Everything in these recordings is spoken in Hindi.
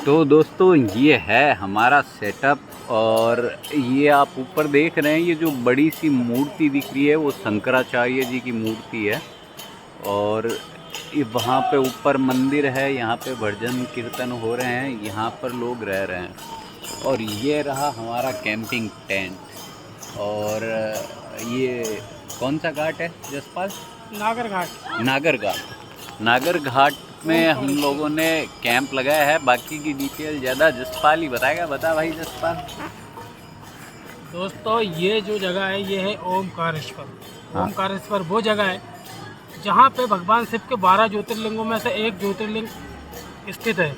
तो दोस्तों ये है हमारा सेटअप और ये आप ऊपर देख रहे हैं, ये जो बड़ी सी मूर्ति दिख रही है वो शंकराचार्य जी की मूर्ति है। और ये वहाँ पे ऊपर मंदिर है, यहाँ पे भजन कीर्तन हो रहे हैं, यहाँ पर लोग रह रहे हैं। और ये रहा हमारा कैंपिंग टेंट। और ये कौन सा घाट है जसपाल? नागर घाट। नागर घाट में हम लोगों ने कैंप लगाया है। बाकी की डिटेल ज़्यादा जसपाल ही बताएगा। बता भाई जसपाल। दोस्तों ये जो जगह है ये है ओमकारेश्वर। हाँ। ओमकारेश्वर वो जगह है जहाँ पे भगवान शिव के 12 ज्योतिर्लिंगों में से एक ज्योतिर्लिंग स्थित है।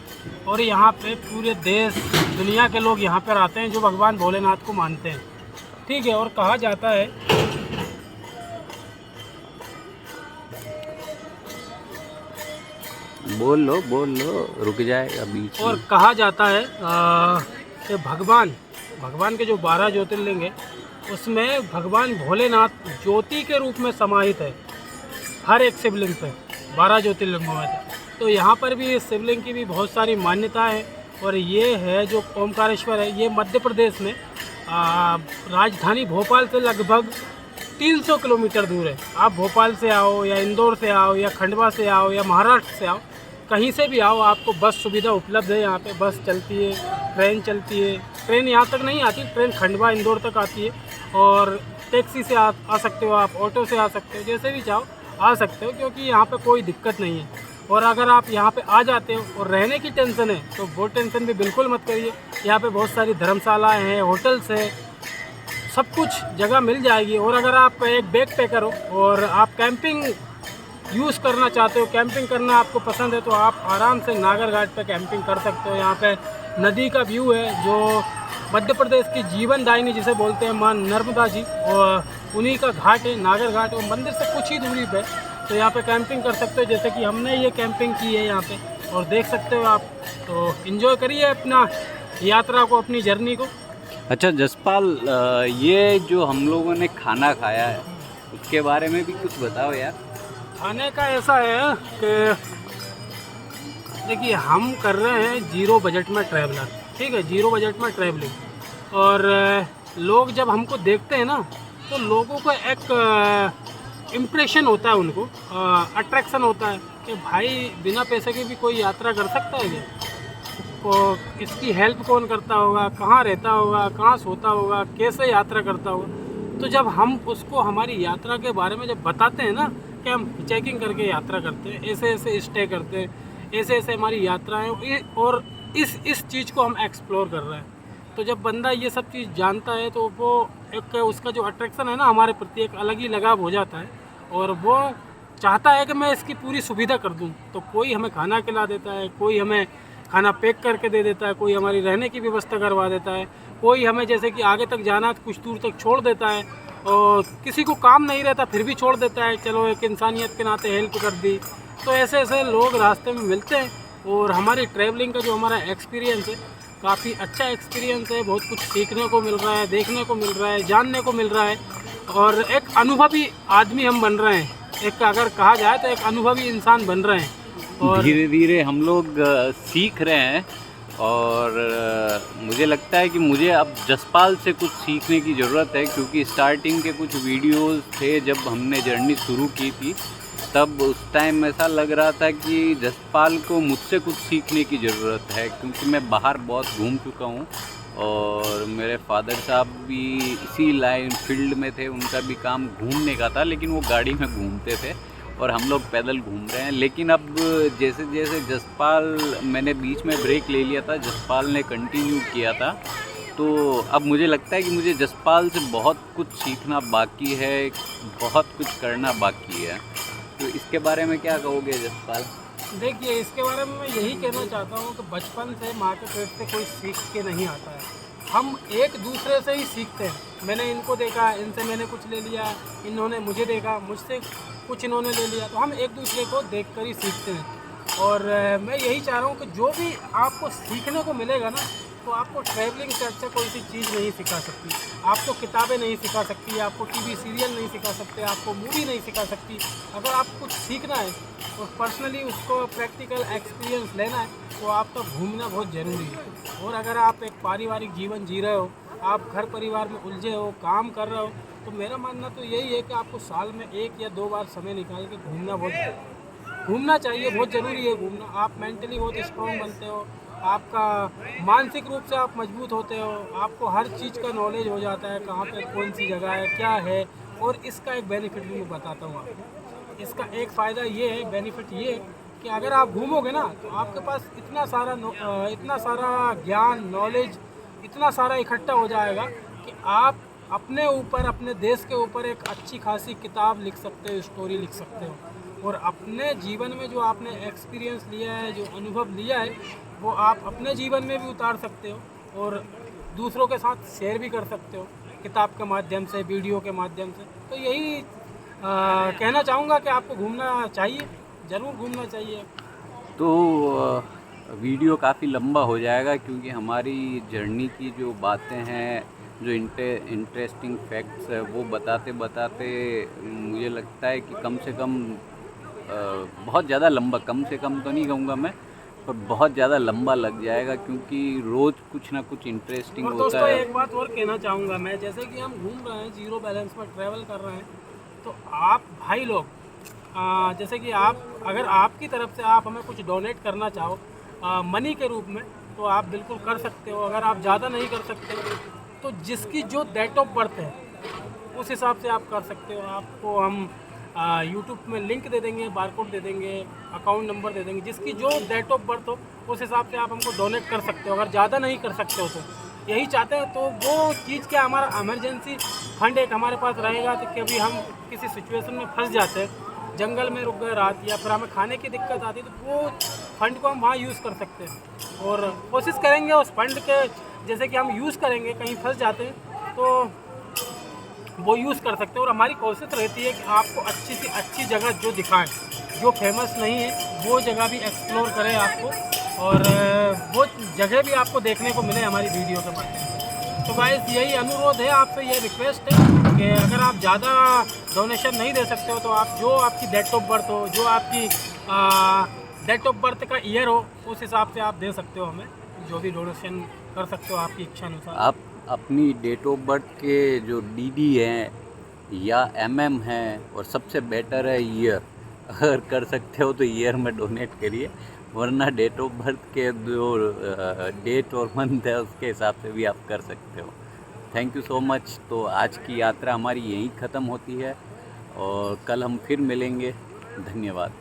और यहाँ पे पूरे देश दुनिया के लोग यहाँ पर आते हैं जो भगवान भोलेनाथ को मानते हैं। ठीक है। और कहा जाता है बोल लो रुक जाएगा बीच में। और कहा जाता है कि भगवान के जो 12 ज्योतिर्लिंग है उसमें भगवान भोलेनाथ ज्योति के रूप में समाहित है हर एक शिवलिंग पे, 12 ज्योतिर्लिंगों में से। तो यहाँ पर भी इस शिवलिंग की भी बहुत सारी मान्यता है। और ये है जो ओमकारेश्वर है, ये मध्य प्रदेश में राजधानी भोपाल से लगभग 300 किलोमीटर दूर है। आप भोपाल से आओ या इंदौर से आओ या खंडवा से आओ या महाराष्ट्र से आओ, कहीं से भी आओ, आपको बस सुविधा उपलब्ध है। यहाँ पे बस चलती है, ट्रेन चलती है। ट्रेन यहाँ तक नहीं आती, ट्रेन खंडवा इंदौर तक आती है। और टैक्सी से आ सकते हो आप, ऑटो से आ सकते हो, जैसे भी चाहो आ सकते हो, क्योंकि यहाँ पे कोई दिक्कत नहीं है। और अगर आप यहाँ पे आ जाते हो और रहने की टेंशन है तो वो टेंशन भी बिल्कुल मत करिए। यहाँ पे बहुत सारी धर्मशालाएँ हैं, होटल्स हैं, सब कुछ जगह मिल जाएगी। और अगर आप एक बैक पैकर हो और आप कैंपिंग यूज़ करना चाहते हो, कैंपिंग करना आपको पसंद है, तो आप आराम से नागर घाट पे कैंपिंग कर सकते हो। यहाँ पे नदी का व्यू है जो मध्य प्रदेश की जीवन दायिनी जिसे बोलते हैं मां नर्मदा जी, और उन्हीं का घाट है नागर घाट। और मंदिर से कुछ ही दूरी पे, तो यहाँ पे कैंपिंग कर सकते हो जैसे कि हमने ये कैंपिंग की है यहाँ पे, और देख सकते हो आप। तो इन्जॉय करिए अपना यात्रा को, अपनी जर्नी को। अच्छा जसपाल, ये जो हम लोगों ने खाना खाया है उसके बारे में भी कुछ बताओ यार। खाने का ऐसा है कि देखिए हम कर रहे हैं 0 बजट में ट्रैवलर। ठीक है, 0 बजट में ट्रैवलिंग। और लोग जब हमको देखते हैं ना तो लोगों को एक इम्प्रेशन होता है, उनको अट्रैक्शन होता है कि भाई बिना पैसे के भी कोई यात्रा कर सकता है क्या? को इसकी हेल्प कौन करता होगा, कहाँ रहता होगा, कहाँ सोता होगा, कैसे यात्रा करता होगा। तो जब हम उसको हमारी यात्रा के बारे में जब बताते हैं ना कि हम चेकिंग करके यात्रा करते हैं, ऐसे ऐसे स्टे करते हैं, ऐसे ऐसे हमारी यात्राएं, और इस चीज़ को हम एक्सप्लोर कर रहे हैं, तो जब बंदा ये सब चीज़ जानता है तो वो एक उसका जो अट्रैक्शन है ना हमारे प्रति एक अलग ही लगाव हो जाता है। और वो चाहता है कि मैं इसकी पूरी सुविधा कर दूँ। तो कोई हमें खाना खिला देता है, कोई हमें खाना पैक करके दे देता है, कोई हमारी रहने की व्यवस्था करवा देता है, कोई हमें जैसे कि आगे तक जाना है तो कुछ दूर तक छोड़ देता है। और किसी को काम नहीं रहता फिर भी छोड़ देता है, चलो एक इंसानियत के नाते हेल्प कर दी। तो ऐसे ऐसे लोग रास्ते में मिलते हैं। और हमारी ट्रैवलिंग का जो हमारा एक्सपीरियंस है काफ़ी अच्छा एक्सपीरियंस है। बहुत कुछ सीखने को मिल रहा है, देखने को मिल रहा है, जानने को मिल रहा है। और एक अनुभवी आदमी हम बन रहे हैं, एक अगर कहा जाए तो एक अनुभवी इंसान बन रहे हैं। और धीरे धीरे हम लोग सीख रहे हैं। और मुझे लगता है कि मुझे अब जसपाल से कुछ सीखने की ज़रूरत है, क्योंकि स्टार्टिंग के कुछ वीडियोस थे जब हमने जर्नी शुरू की थी, तब उस टाइम ऐसा लग रहा था कि जसपाल को मुझसे कुछ सीखने की ज़रूरत है, क्योंकि मैं बाहर बहुत घूम चुका हूँ। और मेरे फादर साहब भी इसी लाइन फील्ड में थे, उनका भी काम घूमने का था, लेकिन वो गाड़ी में घूमते थे और हम लोग पैदल घूम रहे हैं। लेकिन अब जैसे जैसे जसपाल, मैंने बीच में ब्रेक ले लिया था, जसपाल ने कंटिन्यू किया था, तो अब मुझे लगता है कि मुझे जसपाल से बहुत कुछ सीखना बाकी है, बहुत कुछ करना बाकी है। तो इसके बारे में क्या कहोगे जसपाल? देखिए इसके बारे में मैं यही कहना चाहता हूँ कि बचपन से माँ के पेट से कोई सीख के नहीं आता है, हम एक दूसरे से ही सीखते हैं। मैंने इनको देखा, इनसे मैंने कुछ ले लिया, इन्होंने मुझे देखा, मुझसे कुछ इन्होंने ले लिया, तो हम एक दूसरे को देखकर ही सीखते हैं। और मैं यही चाह रहा हूँ कि जो भी आपको सीखने को मिलेगा ना, तो आपको ट्रैवलिंग से अच्छा कोई सी चीज़ नहीं सिखा सकती। आपको किताबें नहीं सिखा सकती, आपको टीवी सीरियल नहीं सिखा सकते, आपको मूवी नहीं सिखा सकती। अगर आप कुछ सीखना है और पर्सनली उसको प्रैक्टिकल एक्सपीरियंस लेना है, तो आपका घूमना बहुत ज़रूरी है। और अगर आप एक पारिवारिक जीवन जी रहे हो, आप घर परिवार में उलझे हो, काम कर रहे हो, तो मेरा मानना तो यही है कि आपको साल में 1 या 2 बार समय निकाल के घूमना चाहिए। बहुत ज़रूरी है घूमना। आप मेंटली बहुत स्ट्रॉन्ग बनते हो, आपका मानसिक रूप से आप मजबूत होते हो, आपको हर चीज़ का नॉलेज हो जाता है, कहाँ पे कौन सी जगह है, क्या है। और इसका एक बेनिफिट भी मैं बताता हूँ आपको। इसका एक फ़ायदा ये है, बेनिफिट ये है कि अगर आप घूमोगे ना, तो आपके पास इतना सारा ज्ञान, नॉलेज, इतना सारा इकट्ठा हो जाएगा कि आप अपने ऊपर, अपने देश के ऊपर एक अच्छी खासी किताब लिख सकते हो, स्टोरी लिख सकते हो। और अपने जीवन में जो आपने एक्सपीरियंस लिया है, जो अनुभव लिया है, वो आप अपने जीवन में भी उतार सकते हो और दूसरों के साथ शेयर भी कर सकते हो, किताब के माध्यम से, वीडियो के माध्यम से। तो यही कहना चाहूँगा कि आपको घूमना चाहिए, ज़रूर घूमना चाहिए। तो वीडियो काफ़ी लंबा हो जाएगा क्योंकि हमारी जर्नी की जो बातें हैं, जो इंटरेस्टिंग फैक्ट्स है, वो बताते बताते मुझे लगता है कि कम से कम बहुत ज़्यादा लंबा, कम से कम तो नहीं कहूँगा मैं, पर बहुत ज़्यादा लंबा लग जाएगा क्योंकि रोज़ कुछ ना कुछ इंटरेस्टिंग और होता दोस्तों है। एक बात और कहना चाहूँगा मैं, जैसे कि हम घूम रहे हैं, ज़ीरो बैलेंस में ट्रैवल कर रहे हैं, तो आप भाई लोग जैसे कि आप, अगर आपकी तरफ से आप हमें कुछ डोनेट करना चाहो मनी के रूप में, तो आप बिल्कुल कर सकते हो। अगर आप ज़्यादा नहीं कर सकते, तो जिसकी जो डेट ऑफ बर्थ है उस हिसाब से आप कर सकते हो। आपको हम यूट्यूब में लिंक दे देंगे, बारकोड दे देंगे, अकाउंट नंबर दे देंगे। जिसकी जो डेट ऑफ बर्थ हो उस हिसाब से आप हमको डोनेट कर सकते हो। अगर ज़्यादा नहीं कर सकते हो तो यही चाहते हैं, तो वो चीज़ क्या, हमारा इमरजेंसी फंड एक हमारे पास रहेगा, तो कभी हम किसी सिचुएशन में फंस जाते हैं, जंगल में रुक गए रात, या फिर हमें खाने की दिक्कत आती है, तो वो फंड को हम वहाँ यूज़ कर सकते हैं। और कोशिश करेंगे उस फंड के, जैसे कि हम यूज़ करेंगे, कहीं फंस जाते हैं तो वो यूज़ कर सकते हैं। और हमारी कोशिश रहती है कि आपको अच्छी सी अच्छी जगह जो दिखाएं, जो फेमस नहीं है वो जगह भी एक्सप्लोर करें आपको, और वो जगह भी आपको देखने को मिले हमारी वीडियो के माध्यम से। तो गाइस यही अनुरोध है आपसे, ये रिक्वेस्ट है कि अगर आप ज़्यादा डोनेशन नहीं दे सकते हो, तो आप जो आपकी डेट ऑफ बर्थ हो, जो आपकी डेट ऑफ बर्थ का ईयर हो, उस हिसाब से आप दे सकते हो हमें, जो भी डोनेशन कर सकते हो आपकी इच्छा अनुसार। आप अपनी डेट ऑफ बर्थ के जो डीडी हैं या एमएम हैं, और सबसे बेटर है ईयर, अगर कर सकते हो तो ईयर में डोनेट करिए, वरना डेट ऑफ बर्थ के जो डेट और मंथ है उसके हिसाब से भी आप कर सकते हो। Thank you so much. तो आज की यात्रा हमारी यहीं ख़त्म होती है और कल हम फिर मिलेंगे। धन्यवाद।